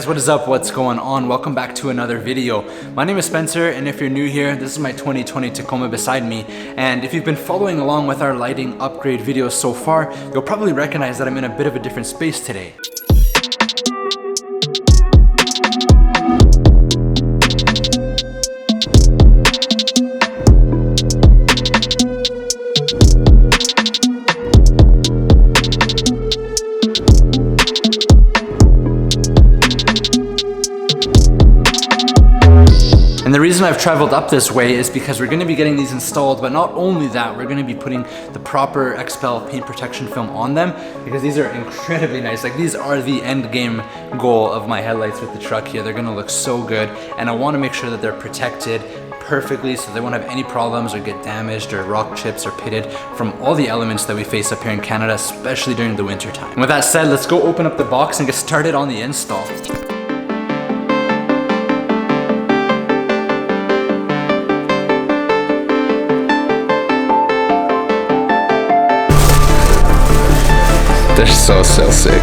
guys, what is up? What's going on? Welcome back to another video. My name is Spencer, and if you're new here, this is my 2020 Tacoma beside me. And if you've been following along with our lighting upgrade videos so far, you'll probably recognize that I'm in a bit of a different space today. And the reason I've traveled up this way is because we're going to be getting these installed, but not only that, we're going to be putting the proper XPEL paint protection film on them because these are incredibly nice. Like, these are the end game goal of my headlights with the truck here. They're going to look so good, and I want to make sure that they're protected perfectly so they won't have any problems or get damaged or rock chips or pitted from all the elements that we face up here in Canada, especially during the winter time. And with that said, let's go open up the box and get started on the install. They're so sick.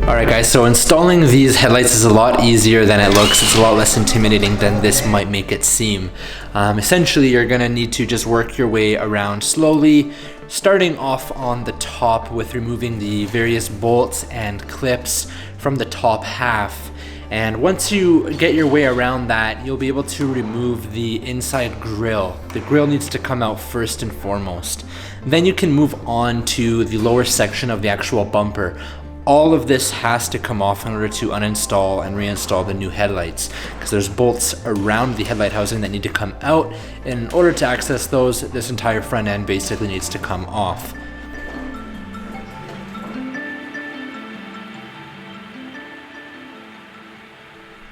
Alright guys, so installing these headlights is a lot easier than it looks. It's a lot less intimidating than this might make it seem. Essentially, you're gonna need to just work your way around slowly, starting off on the top with removing the various bolts and clips from the top half. And once you get your way around that, you'll be able to remove the inside grille. The grille needs to come out first and foremost. Then you can move on to the lower section of the actual bumper. All of this has to come off in order to uninstall and reinstall the new headlights, because there's bolts around the headlight housing that need to come out. In order to access those, this entire front end basically needs to come off.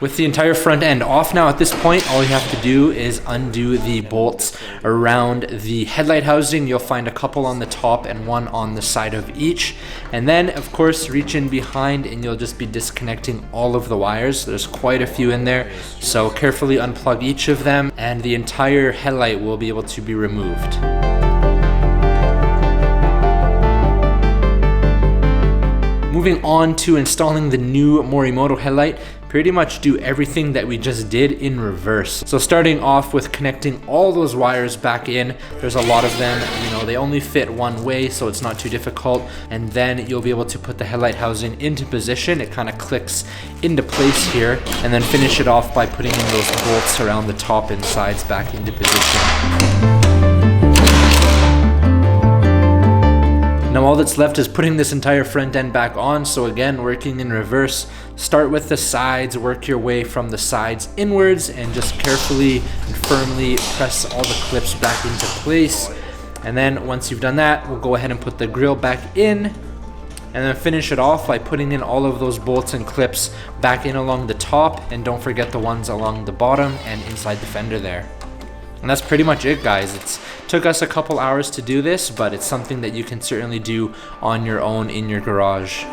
With the entire front end off now at this point, all you have to do is undo the bolts around the headlight housing. You'll find a couple on the top and one on the side of each. And then, of course, reach in behind and you'll just be disconnecting all of the wires. There's quite a few in there, so carefully unplug each of them and the entire headlight will be able to be removed. Moving on to installing the new Morimoto headlight, pretty much do everything that we just did in reverse. So starting off with connecting all those wires back in. There's a lot of them, they only fit one way, so it's not too difficult. And then you'll be able to put the headlight housing into position. It kind of clicks into place here, and then finish it off by putting in those bolts around the top and sides back into position. Now all that's left is putting this entire front end back on. So again, working in reverse, start with the sides, work your way from the sides inwards, and just carefully and firmly press all the clips back into place. And then once you've done that, we'll go ahead and put the grille back in, and then finish it off by putting in all of those bolts and clips back in along the top, and don't forget the ones along the bottom and inside the fender there. And that's pretty much it, guys. It took us a couple hours to do this, but it's something that you can certainly do on your own in your garage.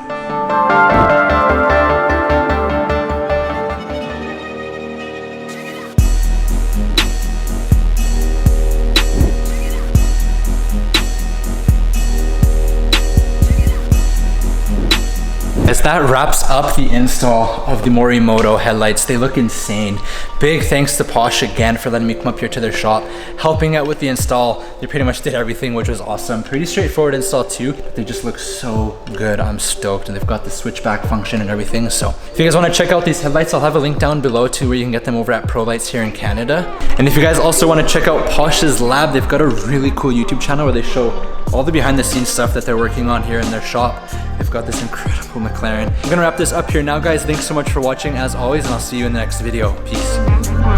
As that wraps up the install of the Morimoto headlights, they look insane. Big thanks to Posh again for letting me come up here to their shop, helping out with the install. They pretty much did everything, which was awesome. Pretty straightforward install too, but they just look so good. I'm stoked, and they've got the switchback function and everything. So if you guys want to check out these headlights, I'll have a link down below to where you can get them over at Pro Lights here in Canada. And if you guys also want to check out Posh's lab, they've got a really cool YouTube channel where they show all the behind the scenes stuff that they're working on here in their shop. They've got this incredible McLaren. I'm gonna wrap this up here now, guys. Thanks so much for watching as always, and I'll see you in the next video. Peace.